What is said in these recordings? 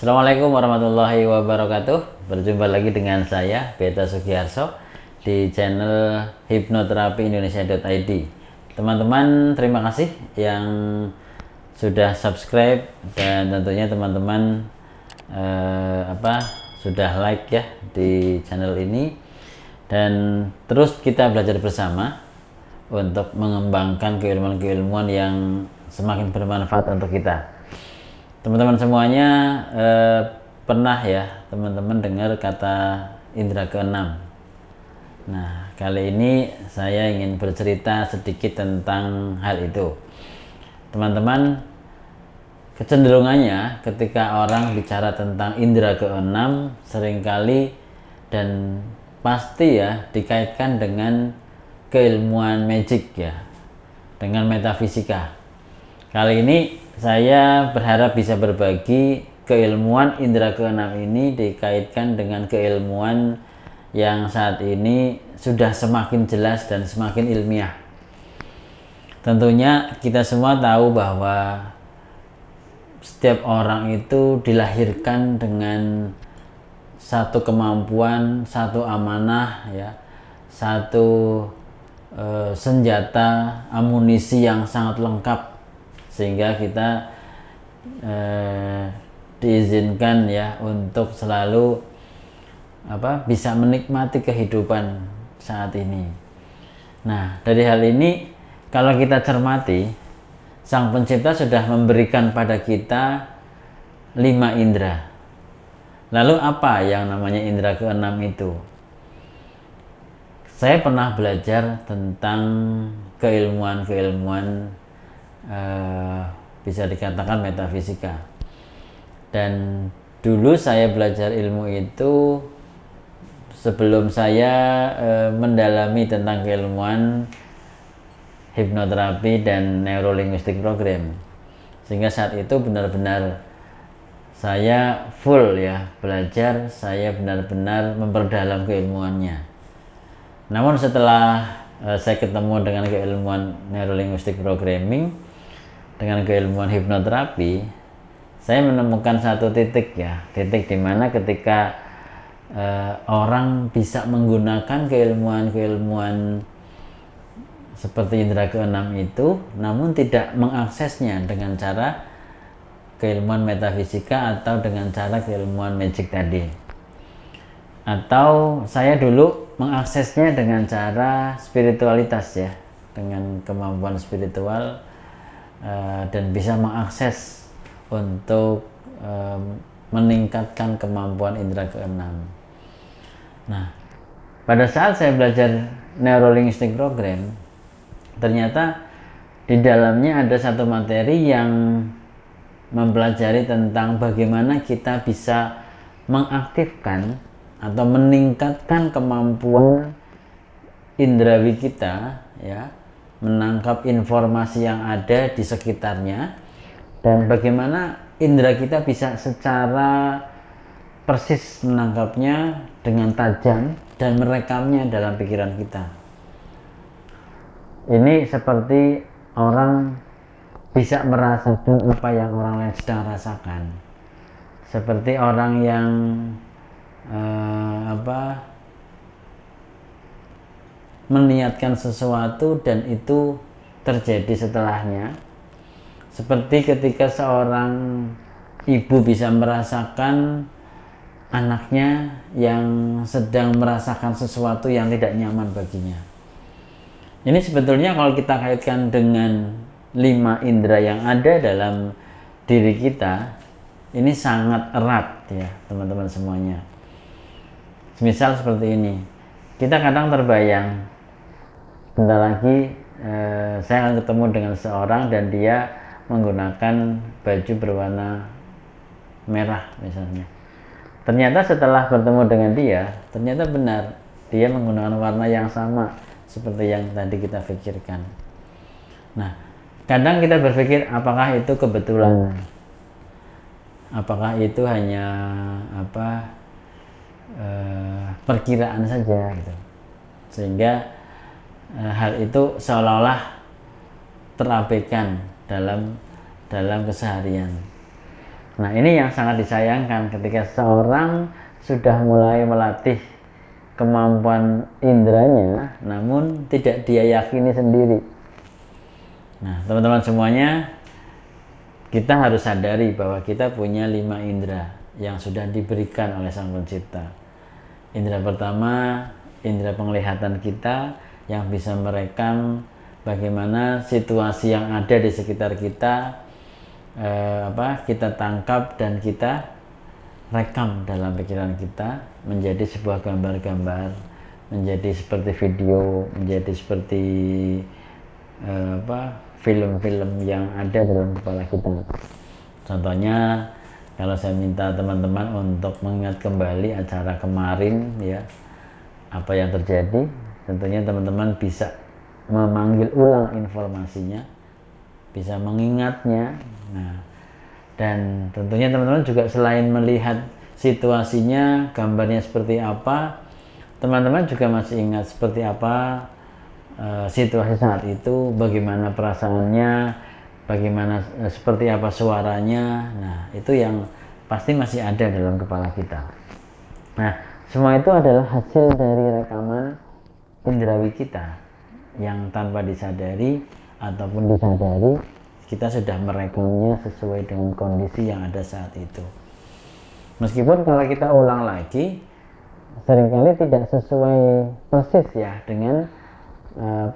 Assalamualaikum warahmatullahi wabarakatuh. Berjumpa lagi dengan saya Beta Sugiharso di channel hipnoterapi-indonesia.id. Teman-teman, terima kasih yang sudah subscribe dan tentunya teman-teman sudah like ya di channel ini, dan terus kita belajar bersama untuk mengembangkan keilmuan-keilmuan yang semakin bermanfaat untuk kita. Teman-teman semuanya pernah ya teman-teman dengar kata indera keenam. Nah, kali ini saya ingin bercerita sedikit tentang hal itu. Teman-teman, kecenderungannya ketika orang bicara tentang indera keenam seringkali dan pasti ya dikaitkan dengan keilmuan magic ya, dengan metafisika. Kali ini saya berharap bisa berbagi keilmuan indera keenam ini dikaitkan dengan keilmuan yang saat ini sudah semakin jelas dan semakin ilmiah. Tentunya kita semua tahu bahwa setiap orang itu dilahirkan dengan satu kemampuan, satu amanah ya, satu senjata, amunisi yang sangat lengkap, sehingga kita diizinkan ya untuk selalu bisa menikmati kehidupan saat ini. Nah, dari hal ini kalau kita cermati, Sang Pencipta sudah memberikan pada kita 5 indera. Lalu apa yang namanya indera keenam itu? Saya pernah belajar tentang keilmuan-keilmuan bisa dikatakan metafisika, dan dulu saya belajar ilmu itu sebelum saya mendalami tentang keilmuan hipnoterapi dan neurolinguistic program, sehingga saat itu benar-benar saya full ya belajar, saya benar-benar memperdalam keilmuannya. Namun setelah saya ketemu dengan keilmuan neurolinguistic programming, dengan keilmuan hipnoterapi, saya menemukan satu titik ya, titik dimana ketika orang bisa menggunakan keilmuan-keilmuan seperti indera keenam itu, namun tidak mengaksesnya dengan cara keilmuan metafisika atau dengan cara keilmuan magic tadi. Atau saya dulu mengaksesnya dengan cara spiritualitas ya, dengan kemampuan spiritual, dan bisa mengakses untuk meningkatkan kemampuan indera keenam. Nah, pada saat saya belajar neurolinguistic program, ternyata di dalamnya ada satu materi yang mempelajari tentang bagaimana kita bisa mengaktifkan atau meningkatkan kemampuan indrawi kita ya, menangkap informasi yang ada di sekitarnya, dan bagaimana indera kita bisa secara persis menangkapnya dengan tajam dan merekamnya dalam pikiran kita. Ini seperti orang bisa merasakan apa yang orang lain sedang rasakan, seperti orang yang meniatkan sesuatu dan itu terjadi setelahnya, seperti ketika seorang ibu bisa merasakan anaknya yang sedang merasakan sesuatu yang tidak nyaman baginya. Ini sebetulnya kalau kita kaitkan dengan 5 indera yang ada dalam diri kita, ini sangat erat ya teman-teman semuanya. Misal seperti ini, kita kadang terbayang, bentar lagi saya akan ketemu dengan seorang dan dia menggunakan baju berwarna merah misalnya. Ternyata setelah bertemu dengan dia, ternyata benar dia menggunakan warna yang sama seperti yang tadi kita pikirkan. Nah, kadang kita berpikir apakah itu kebetulan, apakah itu hanya perkiraan saja gitu, sehingga hal itu seolah-olah terabaikan dalam keseharian. Nah, ini yang sangat disayangkan ketika seorang sudah mulai melatih kemampuan indranya, namun tidak dia yakini sendiri. Nah, teman-teman semuanya, kita harus sadari bahwa kita punya 5 indera yang sudah diberikan oleh Sang Pencipta. Indera pertama, indera penglihatan kita yang bisa merekam bagaimana situasi yang ada di sekitar kita, kita tangkap dan kita rekam dalam pikiran kita menjadi sebuah gambar-gambar, menjadi seperti video, menjadi seperti film-film yang ada dalam kepala kita. Contohnya, kalau saya minta teman-teman untuk mengingat kembali acara kemarin, ya, apa yang terjadi, tentunya teman-teman bisa memanggil ulang informasinya, bisa mengingatnya. Nah, dan tentunya teman-teman juga selain melihat situasinya, gambarnya seperti apa, teman-teman juga masih ingat seperti apa situasi saat itu, bagaimana perasaannya, bagaimana seperti apa suaranya. Nah, itu yang pasti masih ada dalam kepala kita. Nah, semua itu adalah hasil dari rekaman indrawi kita yang tanpa disadari ataupun disadari kita sudah merekamnya sesuai dengan kondisi yang ada saat itu. Meskipun kalau kita ulang lagi seringkali tidak sesuai persis ya dengan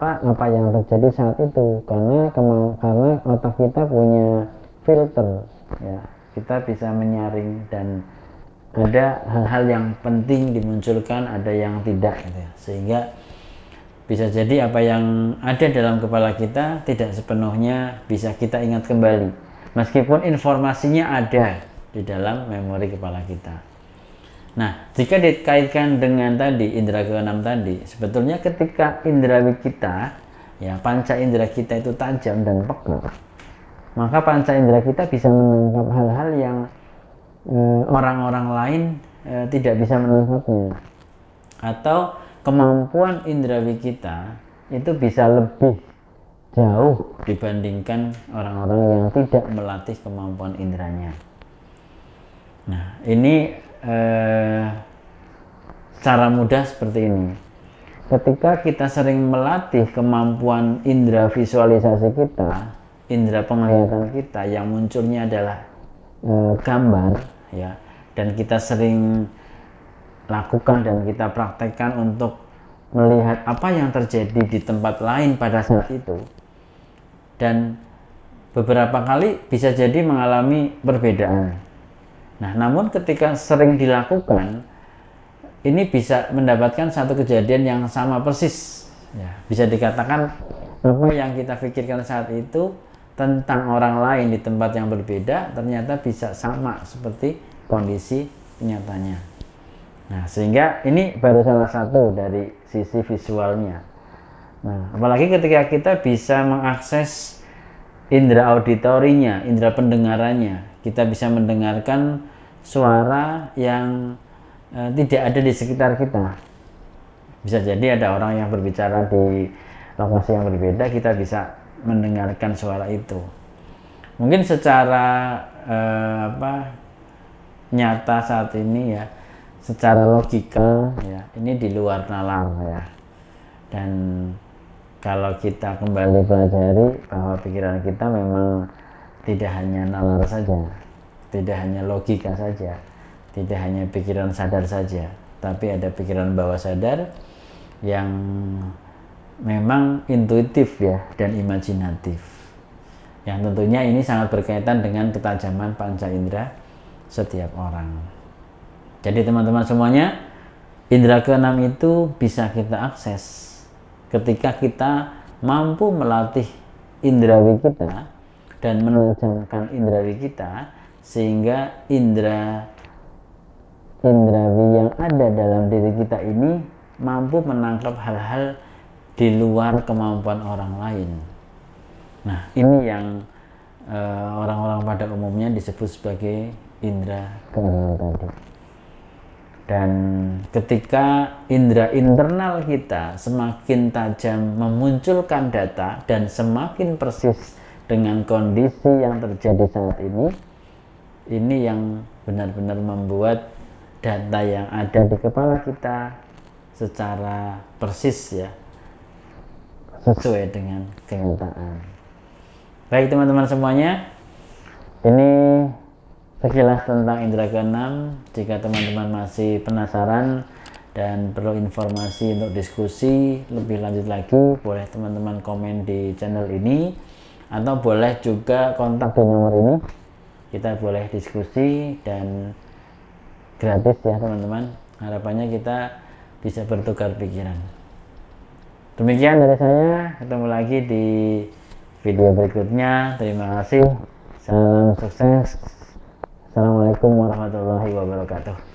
apa yang terjadi saat itu, karena otak kita punya filter ya, kita bisa menyaring dan ada hal-hal yang penting dimunculkan, ada yang tidak gitu ya. Sehingga bisa jadi apa yang ada dalam kepala kita tidak sepenuhnya bisa kita ingat kembali meskipun informasinya ada di dalam memori kepala kita. Nah, jika dikaitkan dengan tadi indera keenam tadi, sebetulnya ketika indrawi kita, ya, panca indera kita itu tajam dan peka, maka panca indera kita bisa menangkap hal-hal yang orang-orang lain tidak bisa menangkapnya. Atau kemampuan indrawi kita itu bisa lebih jauh dibandingkan orang-orang yang tidak melatih kemampuan indranya. Nah, ini secara mudah seperti ini. Ketika kita sering melatih kemampuan indera visualisasi kita, indera penglihatan kita yang munculnya adalah gambar, ya, dan kita sering lakukan dan kita praktekkan untuk melihat apa yang terjadi di tempat lain pada saat itu, dan beberapa kali bisa jadi mengalami perbedaan. Nah, namun ketika sering dilakukan, ini bisa mendapatkan satu kejadian yang sama persis. Ya, bisa dikatakan apa yang kita pikirkan saat itu tentang orang lain di tempat yang berbeda ternyata bisa sama seperti kondisi nyatanya. Nah, sehingga ini baru salah satu dari sisi visualnya. Nah, apalagi ketika kita bisa mengakses indera auditorinya, indera pendengarannya, kita bisa mendengarkan suara yang tidak ada di sekitar kita. Bisa jadi ada orang yang berbicara di lokasi yang berbeda, kita bisa mendengarkan suara itu. Mungkin secara nyata saat ini ya, secara logika ya, ini di luar nalar ya. Dan kalau kita kembali pelajari bahwa pikiran kita memang tidak hanya nalar saja, tidak hanya logika saja, tidak hanya pikiran sadar saja, tapi ada pikiran bawah sadar yang memang intuitif ya dan imajinatif, yang tentunya ini sangat berkaitan dengan ketajaman panca indera setiap orang. Jadi teman-teman semuanya, indera keenam itu bisa kita akses ketika kita mampu melatih indrawi kita dan menajamkan indrawi kita, sehingga indrawi yang ada dalam diri kita ini mampu menangkap hal-hal di luar kemampuan orang lain. Nah, ini yang orang-orang pada umumnya disebut sebagai indera keenam tadi. Dan ketika indera internal kita semakin tajam memunculkan data dan semakin persis dengan kondisi yang terjadi saat ini, ini yang benar-benar membuat data yang ada di kepala kita secara persis ya, sesuai dengan kenyataan. Baik teman-teman semuanya, ini sekilas tentang indera keenam. Jika teman-teman masih penasaran dan perlu informasi untuk diskusi lebih lanjut lagi, boleh teman-teman komen di channel ini, atau boleh juga kontak di nomor ini. Kita boleh diskusi dan gratis ya teman-teman. Harapannya kita bisa bertukar pikiran. Demikian dari saya, ketemu lagi di video berikutnya. Terima kasih, salam sukses. Assalamualaikum warahmatullahi wabarakatuh.